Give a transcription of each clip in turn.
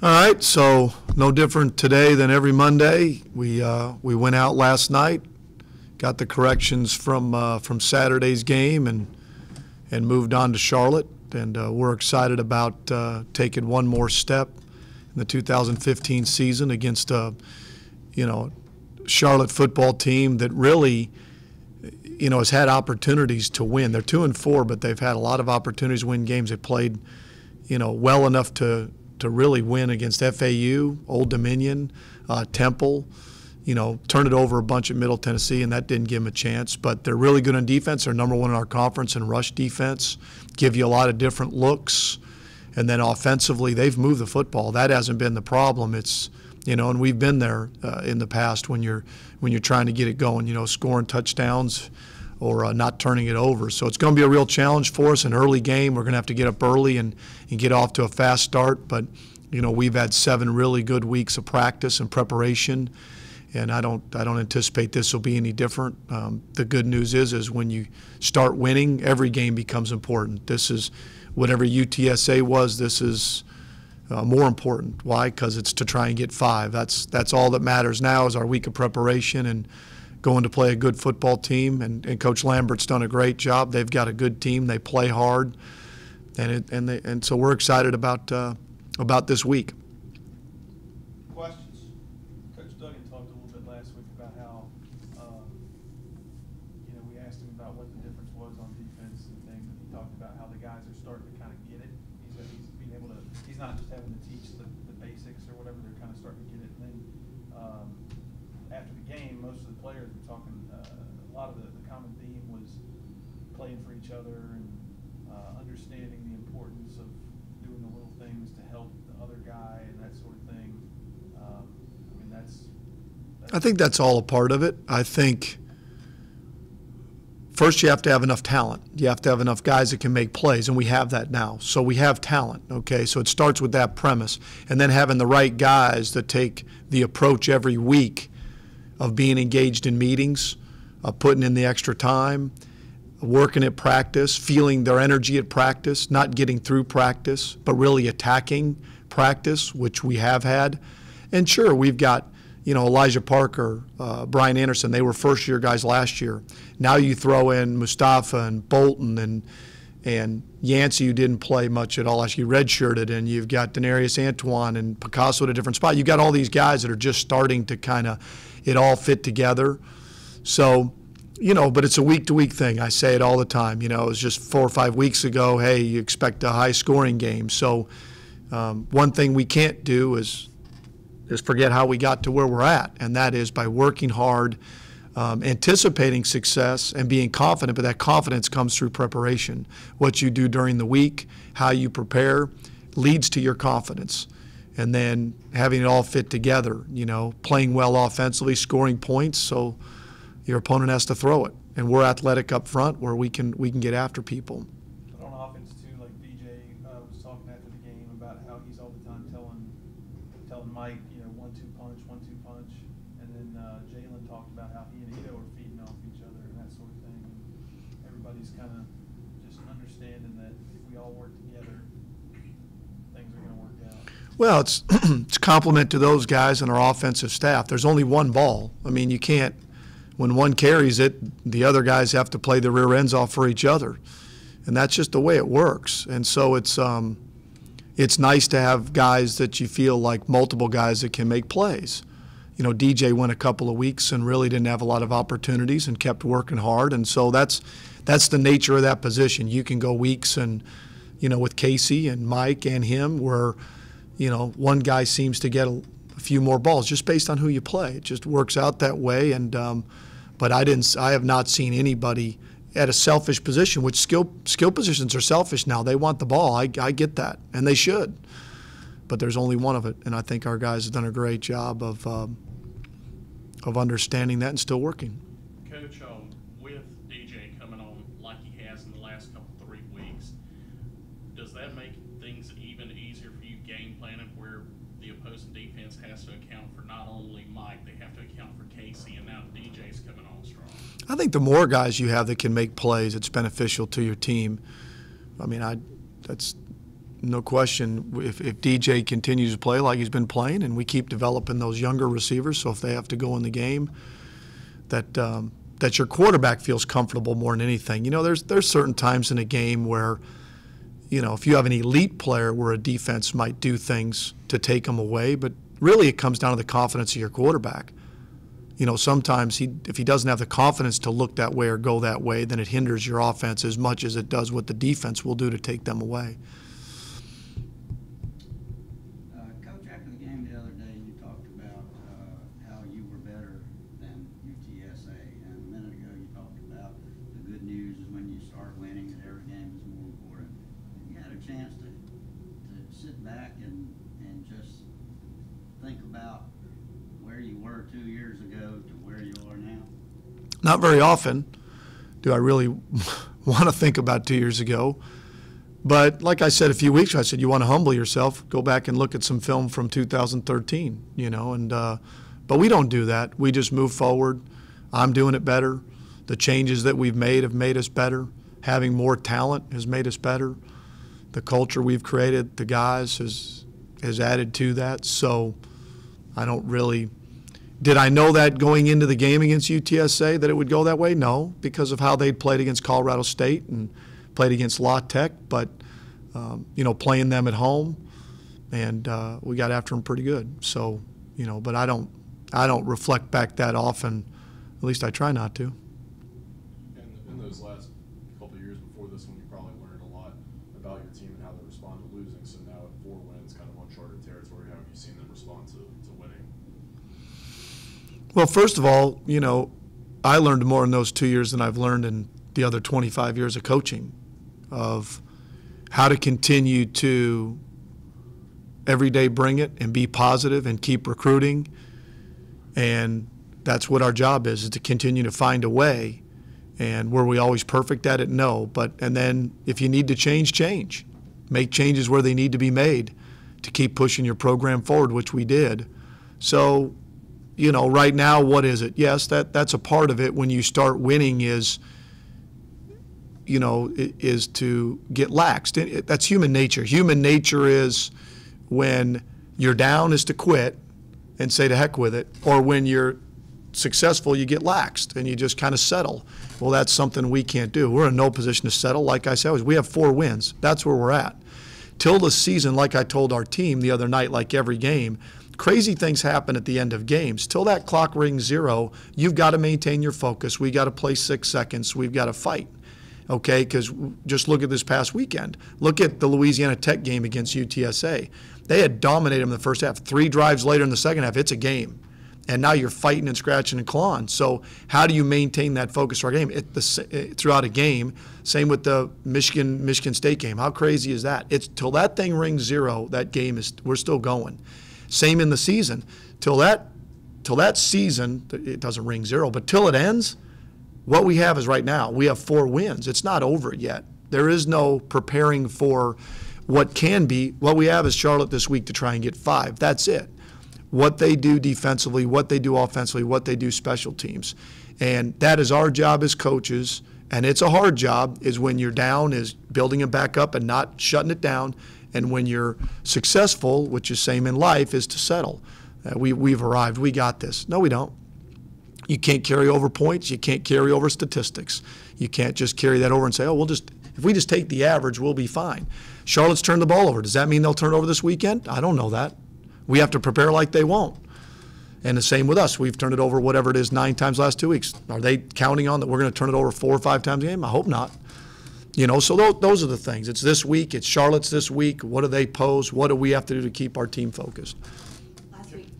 All right, so no different today than every Monday. We went out last night, got the corrections from Saturday's game, and moved on to Charlotte. And we're excited about taking one more step in the 2015 season against a Charlotte football team that really has had opportunities to win. They're 2-4, but they've had a lot of opportunities to win games. They played well enough to really win against FAU, Old Dominion, Temple, turn it over a bunch at Middle Tennessee, and that didn't give them a chance. But they're really good on defense. They're number one in our conference in rush defense, give you a lot of different looks. And then offensively, they've moved the football. That hasn't been the problem. It's, and we've been there in the past when you're trying to get it going, scoring touchdowns or not turning it over. So it's going to be a real challenge for us, an early game. We're going to have to get up early and get off to a fast start. But, we've had 7 really good weeks of practice and preparation, and I don't anticipate this will be any different. The good news is when you start winning, every game becomes important. This is whatever UTSA was, this is more important. Why? Because it's to try and get 5. That's all that matters now is our week of preparation and going to play a good football team, and Coach Lambert's done a great job. They've got a good team. They play hard, and so we're excited about this week. Questions? Coach Duggan talked a little bit last week about how we asked him about what the difference was on defense and things, and he talked about how the guys are starting to kind of get it. He's being able to. He's not just having to teach the basics or whatever. They're kind of starting to get it. And then after the game, most of the players were talking, a lot of the common theme was playing for each other and understanding the importance of doing the little things to help the other guy and that sort of thing. That's I think that's all a part of it. I think first you have to have enough talent. You have to have enough guys that can make plays, and we have that now. So we have talent, okay? So it starts with that premise. And then having the right guys that take the approach every week of being engaged in meetings, putting in the extra time, working at practice, feeling their energy at practice, not getting through practice, but really attacking practice, which we have had. And sure, we've got, Elijah Parker, Brian Anderson, they were first-year guys last year. Now you throw in Mustafa and Bolton and Yancey, who didn't play much at all, actually redshirted, and you've got Denarius Antoine and Picasso at a different spot. You've got all these guys that are just starting to kind of it all fit together. So, but it's a week-to-week thing. I say it all the time. It was just 4 or 5 weeks ago, hey, you expect a high-scoring game. So one thing we can't do is forget how we got to where we're at, and that is by working hard, anticipating success, and being confident, but that confidence comes through preparation. What you do during the week, how you prepare, leads to your confidence. And then having it all fit together, playing well offensively, scoring points, so your opponent has to throw it. And we're athletic up front where we can get after people. But on offense too, like DJ was talking after the game about how he's all the time telling Mike, 1-2 punch, 1-2 punch, and then Jalen talked about how he and Ito are feeding off each other and that sort of thing. And everybody's kind of just understanding that if we all work together, things are going to work out. Well, it's a compliment to those guys and our offensive staff. There's only one ball. I mean, you can't, when one carries it, the other guys have to play the rear ends off for each other. And that's just the way it works. And so it's nice to have guys that you feel like multiple guys that can make plays. DJ went a couple of weeks and really didn't have a lot of opportunities and kept working hard. And so that's the nature of that position. You can go weeks and, with Casey and Mike and him where, one guy seems to get a few more balls just based on who you play. It just works out that way. And but I have not seen anybody at a selfish position, which skill positions are selfish now. They want the ball. I get that, and they should. But there's only one of it, and I think our guys have done a great job of understanding that and still working. Coach, with DJ coming on like he has in the last 3 weeks, does that make things even easier for you game planning where the opposing defense has to account for not only Mike, they have to account for Casey, and now DJ's coming on strong? I think the more guys you have that can make plays, it's beneficial to your team. I mean, that's no question. If DJ continues to play like he's been playing, and we keep developing those younger receivers, so if they have to go in the game, that your quarterback feels comfortable more than anything. You know, there's certain times in a game where, you know, if you have an elite player where a defense might do things to take them away, but really it comes down to the confidence of your quarterback. You know, sometimes if he doesn't have the confidence to look that way or go that way, then it hinders your offense as much as it does what the defense will do to take them away. Coach, after the game the other day, you talked about how you were better than UTSA, and a minute ago you talked about the good news is when you start winning, that every game is more important. You had a chance to sit back and just think about where you were 2 years ago to where you are now? Not very often do I really want to think about 2 years ago. But like I said a few weeks ago, I said, you want to humble yourself, go back and look at some film from 2013, you know. But we don't do that. We just move forward. I'm doing it better. The changes that we've made have made us better. Having more talent has made us better. The culture we've created, the guys, has added to that. So I don't really – did I know that going into the game against UTSA that it would go that way? No, because of how they'd played against Colorado State and played against La Tech. But, you know, playing them at home, and we got after them pretty good. So, you know, but I don't reflect back that often. At least I try not to. And in those last couple of years before this one, you probably learned a lot about your team and how they respond to losing. So now at 4 wins, kind of uncharted territory, how have you seen them respond to winning? Well, first of all, you know, I learned more in those 2 years than I've learned in the other 25 years of coaching, of how to continue to every day bring it and be positive and keep recruiting. And that's what our job is to continue to find a way. And were we always perfect at it? No. And then if you need to change, change. Make changes where they need to be made to keep pushing your program forward, which we did. So, you know, right now, what is it? Yes, that's a part of it. When you start winning is, you know, is to get laxed. That's human nature. Human nature is when you're down is to quit and say to heck with it, or when you're successful, you get laxed and you just kind of settle. Well, that's something we can't do. We're in no position to settle. Like I said, we have 4 wins. That's where we're at. Till the season, like I told our team the other night, like every game, crazy things happen at the end of games. Till that clock rings 0, you've got to maintain your focus. We got to play 6 seconds. We've got to fight, okay? Because just look at this past weekend. Look at the Louisiana Tech game against UTSA. They had dominated them in the first half. 3 drives later in the second half, it's a game. And now you're fighting and scratching and clawing. So how do you maintain that focus for our game throughout a game? Same with the Michigan State game. How crazy is that? It's till that thing rings 0, that game we're still going. Same in the season. Till that season, it doesn't ring 0, but till it ends, what we have is right now, we have 4 wins. It's not over yet. There is no preparing for what can be. What we have is Charlotte this week to try and get 5. That's it. What they do defensively, what they do offensively, what they do special teams. And that is our job as coaches, and it's a hard job, is when you're down, is building it back up and not shutting it down. And when you're successful, which is same in life, is to settle. We've arrived. We got this. No, we don't. You can't carry over points. You can't carry over statistics. You can't just carry that over and say, oh, if we just take the average, we'll be fine. Charlotte's turned the ball over. Does that mean they'll turn it over this weekend? I don't know that. We have to prepare like they won't. And the same with us. We've turned it over whatever it is 9 times last 2 weeks. Are they counting on that we're going to turn it over 4 or 5 times a game? I hope not. You know, so those are the things. It's this week. It's Charlotte's this week. What do they pose? What do we have to do to keep our team focused? Last week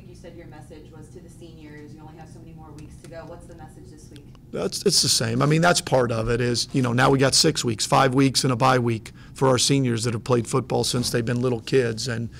you said your message was to the seniors. You only have so many more weeks to go. What's the message this week? It's the same. I mean, that's part of it is, you know, now we got 6 weeks, 5 weeks and a bye week for our seniors that have played football since they've been little kids. And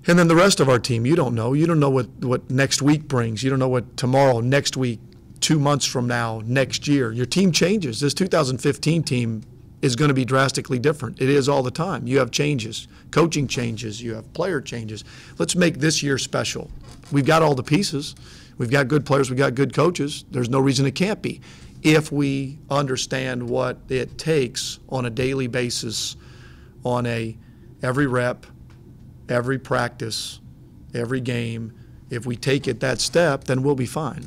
then the rest of our team, you don't know. You don't know what next week brings. You don't know what tomorrow, next week, 2 months from now, next year. Your team changes. This 2015 team is going to be drastically different. It is all the time. You have changes, coaching changes, you have player changes. Let's make this year special. We've got all the pieces. We've got good players. We've got good coaches. There's no reason it can't be if we understand what it takes on a daily basis on every rep, every practice, every game. If we take it that step, then we'll be fine.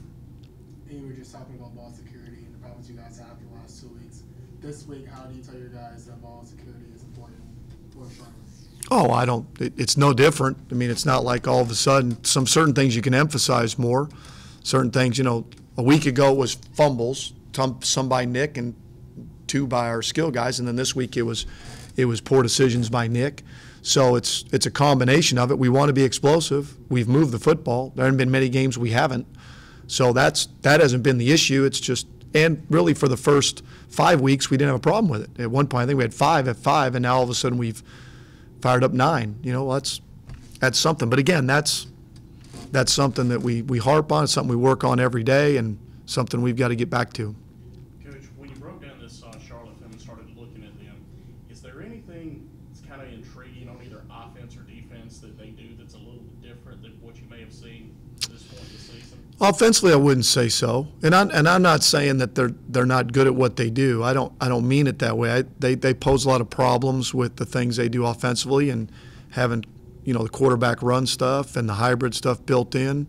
And you were just talking about ball security and the problems you guys have the last 2 weeks. This week, how do you tell your guys that ball security is important for Charlotte? Oh, it's no different. I mean, it's not like all of a sudden, some certain things you can emphasize more. Certain things, a week ago it was fumbles, some by Nick and 2 by our skill guys, and then this week it was poor decisions by Nick. So it's a combination of it. We want to be explosive. We've moved the football. There haven't been many games we haven't. So that hasn't been the issue. It's just, and really for the first 5 weeks we didn't have a problem with it. At one point I think we had 5 at 5, and now all of a sudden we've fired up 9. That's something. But again, that's something that we harp on. It's something we work on every day, and something we've got to get back to. Coach, when you broke down this Charlotte film and started looking at them, is there anything that's kind of intriguing on either offense or defense that they do that's a little bit different than what you may have seen at this point in the season? Offensively, I wouldn't say so, and I'm not saying that they're not good at what they do. I don't mean it that way. They pose a lot of problems with the things they do offensively, and having the quarterback run stuff and the hybrid stuff built in.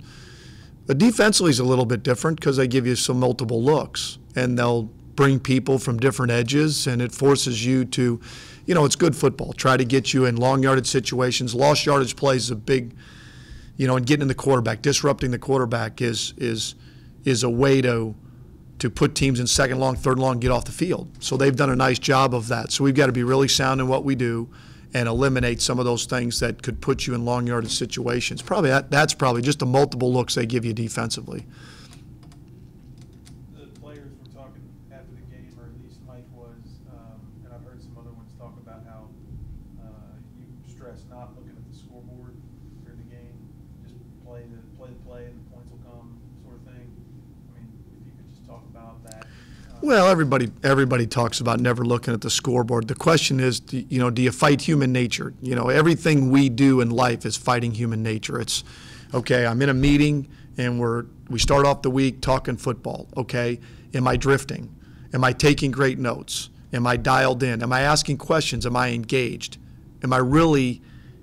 But defensively is a little bit different because they give you some multiple looks, and they'll bring people from different edges, and it forces you to, it's good football. Try to get you in long yardage situations. Lost yardage plays is a big, and getting in the quarterback, disrupting the quarterback is a way to put teams in second long, third long, get off the field. So they've done a nice job of that. So we've got to be really sound in what we do and eliminate some of those things that could put you in long yardage situations. That's probably just the multiple looks they give you defensively. The players were talking after the game, or at least Mike was, and I've heard some other ones talk about how you stress not looking at the scoreboard during the game, just play the play and the points will come, sort of thing. I mean, if you could just talk about that. Well, everybody talks about never looking at the scoreboard. The question is, do you fight human nature? Everything we do in life is fighting human nature. It's, okay, I'm in a meeting and we start off the week talking football. Okay, am I drifting? Am I taking great notes? Am I dialed in? Am I asking questions? Am I engaged? Am I really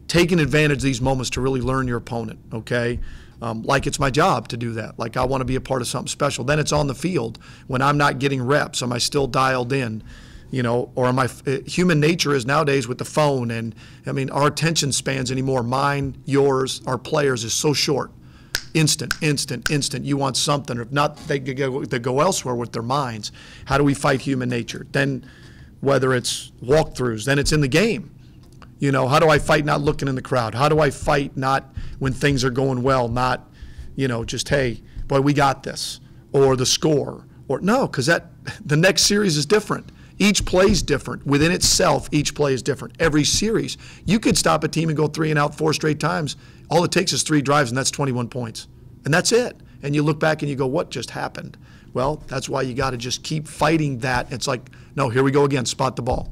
taking advantage of these moments to really learn your opponent? Okay. Like it's my job to do that. Like I want to be a part of something special. Then it's on the field. When I'm not getting reps, am I still dialed in? Or am I? Human nature is nowadays with the phone, and I mean our attention spans anymore. Mine, yours, our players is so short. Instant. You want something. If not, they go elsewhere with their minds. How do we fight human nature? Then, whether it's walkthroughs, then it's in the game. How do I fight not looking in the crowd? How do I fight not when things are going well, not, just, hey, boy, we got this, or the score, or no, because the next series is different. Each play is different. Within itself, each play is different. Every series. You could stop a team and go 3 and out 4 straight times. All it takes is 3 drives, and that's 21 points. And that's it. And you look back and you go, what just happened? Well, that's why you got to just keep fighting that. It's like, no, here we go again, spot the ball.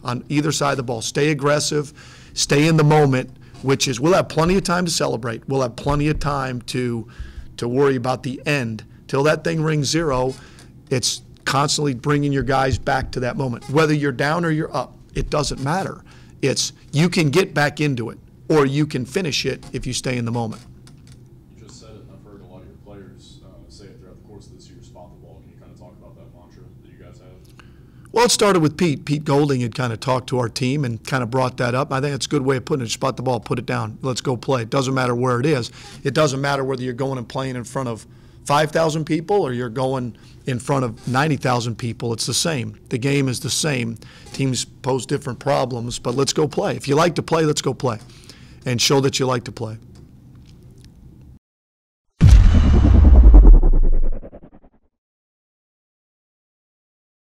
On either side of the ball. Stay aggressive, stay in the moment, which is we'll have plenty of time to celebrate. We'll have plenty of time to worry about the end. Till that thing rings 0, it's constantly bringing your guys back to that moment. Whether you're down or you're up, it doesn't matter. It's you can get back into it, or you can finish it if you stay in the moment. You just said it, and I've heard a lot of your players say it throughout the course of this year, spot the ball. Can you kind of talk about that mantra that you guys have? Well, it started with Pete. Pete Golding had kind of talked to our team and kind of brought that up. I think it's a good way of putting it. Spot the ball, put it down, let's go play. It doesn't matter where it is. It doesn't matter whether you're going and playing in front of 5,000 people or you're going in front of 90,000 people. It's the same. The game is the same. Teams pose different problems, but let's go play. If you like to play, let's go play and show that you like to play.